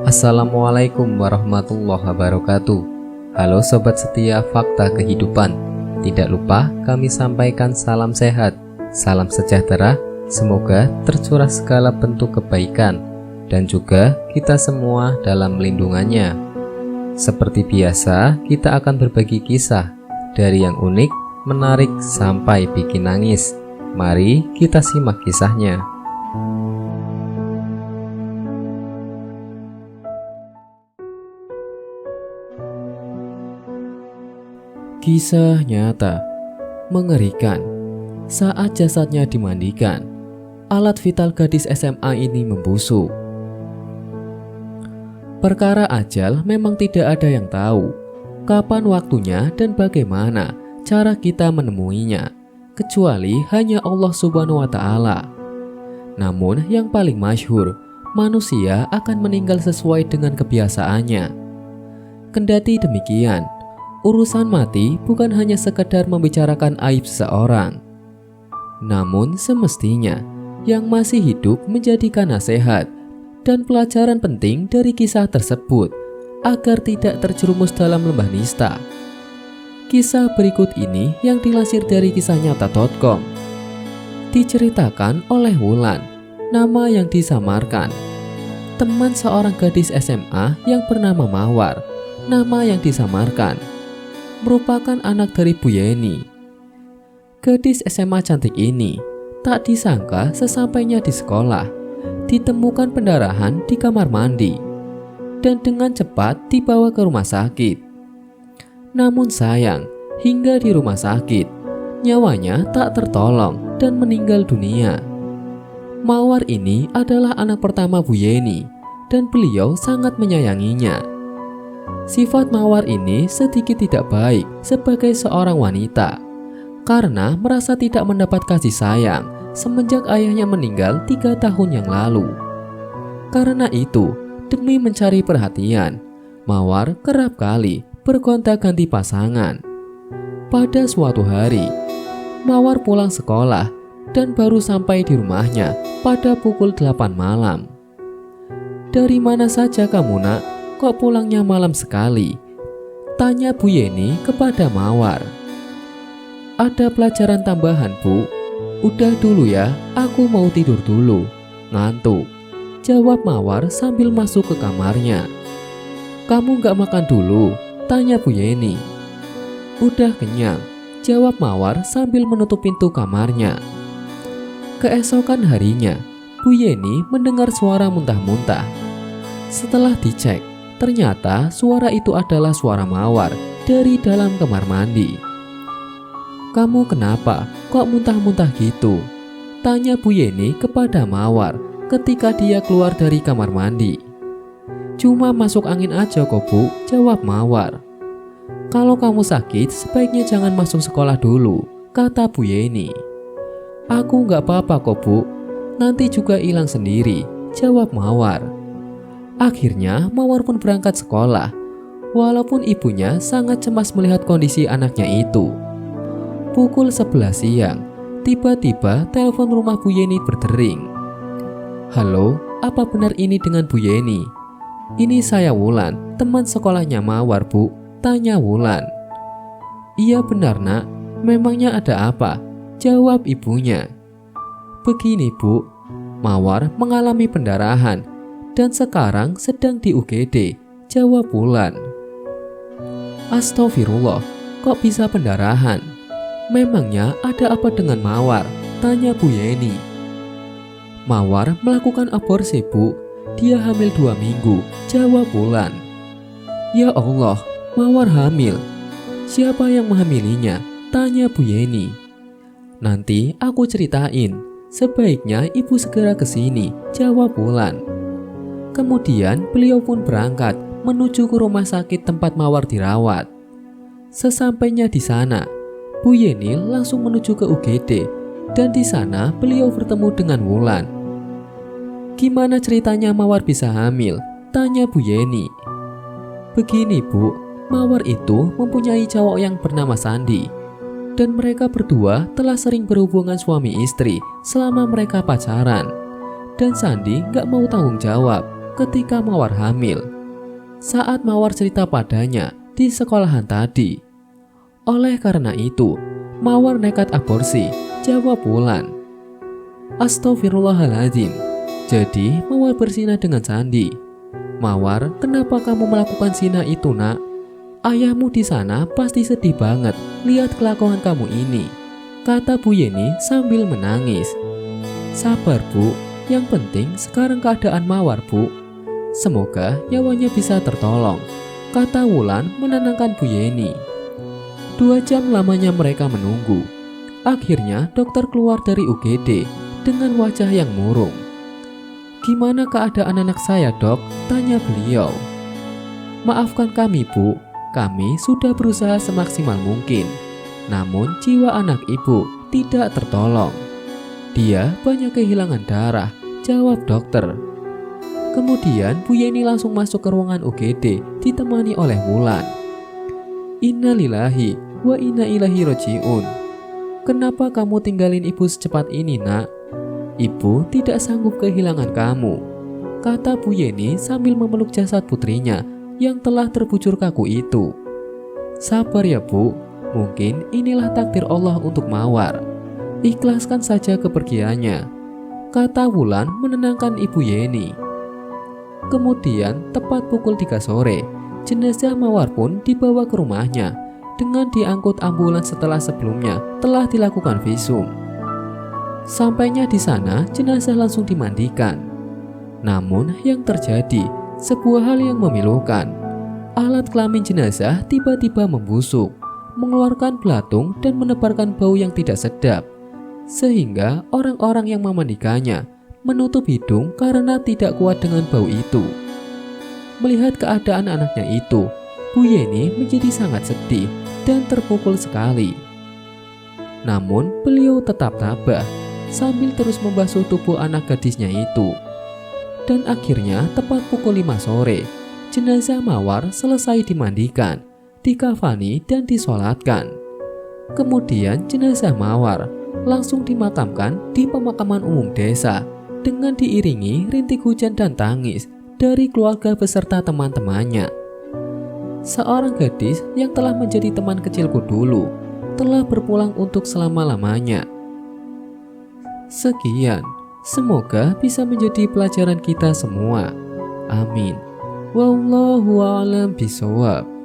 Assalamualaikum warahmatullahi wabarakatuh. Halo sobat setia Fakta Kehidupan. Tidak lupa kami sampaikan salam sehat, salam sejahtera. Semoga tercurah segala bentuk kebaikan dan juga kita semua dalam lindungannya. Seperti biasa, kita akan berbagi kisah dari yang unik, menarik sampai bikin nangis. Mari kita simak kisahnya. Kisah nyata, mengerikan. Saat jasadnya dimandikan, alat vital gadis SMA ini membusuk. Perkara ajal memang tidak ada yang tahu kapan waktunya dan bagaimana cara kita menemuinya, kecuali hanya Allah Subhanahu wa Ta'ala. Namun yang paling masyhur, manusia akan meninggal sesuai dengan kebiasaannya. Kendati demikian, urusan mati bukan hanya sekedar membicarakan aib seseorang, namun semestinya yang masih hidup menjadikan nasihat dan pelajaran penting dari kisah tersebut agar tidak terjerumus dalam lembah nista. Kisah berikut ini yang dilansir dari kisahnyata.com diceritakan oleh Wulan, nama yang disamarkan, teman seorang gadis SMA yang bernama Mawar, nama yang disamarkan, merupakan anak dari Bu Yeni. Gadis SMA cantik ini tak disangka sesampainya di sekolah ditemukan pendarahan di kamar mandi dan dengan cepat dibawa ke rumah sakit. Namun sayang, hingga di rumah sakit nyawanya tak tertolong dan meninggal dunia. Mawar ini adalah anak pertama Bu Yeni dan beliau sangat menyayanginya. Sifat Mawar ini sedikit tidak baik sebagai seorang wanita karena merasa tidak mendapat kasih sayang semenjak ayahnya meninggal 3 tahun yang lalu. Karena itu, demi mencari perhatian, Mawar kerap kali bergonta-ganti pasangan. Pada suatu hari, Mawar pulang sekolah dan baru sampai di rumahnya pada pukul 8 malam. "Dari mana saja kamu, Nak? Kok pulangnya malam sekali?" tanya Bu Yeni kepada Mawar. "Ada pelajaran tambahan, Bu." "Udah dulu ya, aku mau tidur dulu, ngantuk," jawab Mawar sambil masuk ke kamarnya. "Kamu gak makan dulu?" tanya Bu Yeni. "Udah kenyang," jawab Mawar sambil menutup pintu kamarnya. Keesokan harinya, Bu Yeni mendengar suara muntah-muntah. Setelah dicek, ternyata suara itu adalah suara Mawar dari dalam kamar mandi. "Kamu kenapa? Kok muntah-muntah gitu?" tanya Bu Yeni kepada Mawar ketika dia keluar dari kamar mandi. "Cuma masuk angin aja kok, Bu," jawab Mawar. "Kalau kamu sakit, sebaiknya jangan masuk sekolah dulu," kata Bu Yeni. "Aku gak apa-apa kok, Bu, nanti juga hilang sendiri," jawab Mawar. Akhirnya Mawar pun berangkat sekolah, walaupun ibunya sangat cemas melihat kondisi anaknya itu. Pukul 11 siang, tiba-tiba telepon rumah Bu Yeni berdering. "Halo, apa benar ini dengan Bu Yeni?" "Ini saya Wulan, teman sekolahnya Mawar, Bu," tanya Wulan. "Iya benar, Nak, memangnya ada apa?" jawab ibunya. "Begini, Bu, Mawar mengalami pendarahan dan sekarang sedang di UGD," jawab Wulan. "Astagfirullah, kok bisa pendarahan? Memangnya ada apa dengan Mawar?" tanya Bu Yeni. "Mawar melakukan aborsi, Bu. Dia hamil 2 minggu," jawab Wulan. "Ya Allah, Mawar hamil. Siapa yang menghamilinya?" tanya Bu Yeni. "Nanti aku ceritain. Sebaiknya ibu segera ke sini," jawab Wulan. Kemudian beliau pun berangkat menuju ke rumah sakit tempat Mawar dirawat. Sesampainya di sana, Bu Yeni langsung menuju ke UGD dan di sana beliau bertemu dengan Wulan. "Gimana ceritanya Mawar bisa hamil?" tanya Bu Yeni. "Begini, Bu, Mawar itu mempunyai cowok yang bernama Sandi dan mereka berdua telah sering berhubungan suami istri selama mereka pacaran. Dan Sandi gak mau tanggung jawab ketika Mawar hamil. Saat Mawar cerita padanya di sekolahan tadi. Oleh karena itu, Mawar nekat aborsi, jawab Wulan. Astaghfirullahaladzim. Jadi Mawar bersinah dengan Sandi. Mawar, kenapa kamu melakukan zina itu, nak? Ayahmu di sana pasti sedih banget lihat kelakuan kamu ini, kata Bu Yeni sambil menangis. Sabar, Bu. Yang penting sekarang keadaan Mawar, Bu. Semoga nyawanya bisa tertolong, kata Wulan menenangkan Bu Yeni. 2 jam lamanya mereka menunggu. Akhirnya dokter keluar dari UGD dengan wajah yang murung. Gimana keadaan anak saya, dok? Tanya beliau. Maafkan kami, Bu. Kami sudah berusaha semaksimal mungkin. Namun jiwa anak ibu tidak tertolong. Dia banyak kehilangan darah, jawab dokter. Kemudian Bu Yeni langsung masuk ke ruangan UGD ditemani oleh Wulan. Innalillahi wa inna ilaihi rajiun. Kenapa kamu tinggalin ibu secepat ini, nak? Ibu tidak sanggup kehilangan kamu, kata Bu Yeni sambil memeluk jasad putrinya yang telah terbujur kaku itu. Sabar ya, Bu. Mungkin inilah takdir Allah untuk Mawar. Ikhlaskan saja kepergiannya, kata Wulan menenangkan Ibu Yeni. Kemudian tepat pukul 3 sore, jenazah Mawar pun dibawa ke rumahnya dengan diangkut ambulans setelah sebelumnya telah dilakukan visum. Sampainya di sana, jenazah langsung dimandikan. Namun yang terjadi sebuah hal yang memilukan. Alat kelamin jenazah tiba-tiba membusuk, mengeluarkan belatung dan menebarkan bau yang tidak sedap. Sehingga orang-orang yang memandikannya menutup hidung karena tidak kuat dengan bau itu. Melihat keadaan anaknya itu, Bu Yeni menjadi sangat sedih dan terpukul sekali. Namun beliau tetap tabah sambil terus membasuh tubuh anak gadisnya itu. Dan akhirnya tepat pukul 5 sore, jenazah Mawar selesai dimandikan, dikafani dan disolatkan. Kemudian jenazah Mawar langsung dimakamkan di pemakaman umum desa dengan diiringi rintik hujan dan tangis dari keluarga beserta teman-temannya. Seorang gadis yang telah menjadi teman kecilku dulu telah berpulang untuk selama-lamanya. Sekian, semoga bisa menjadi pelajaran kita semua. Amin. Wallahu a'lam bishawab.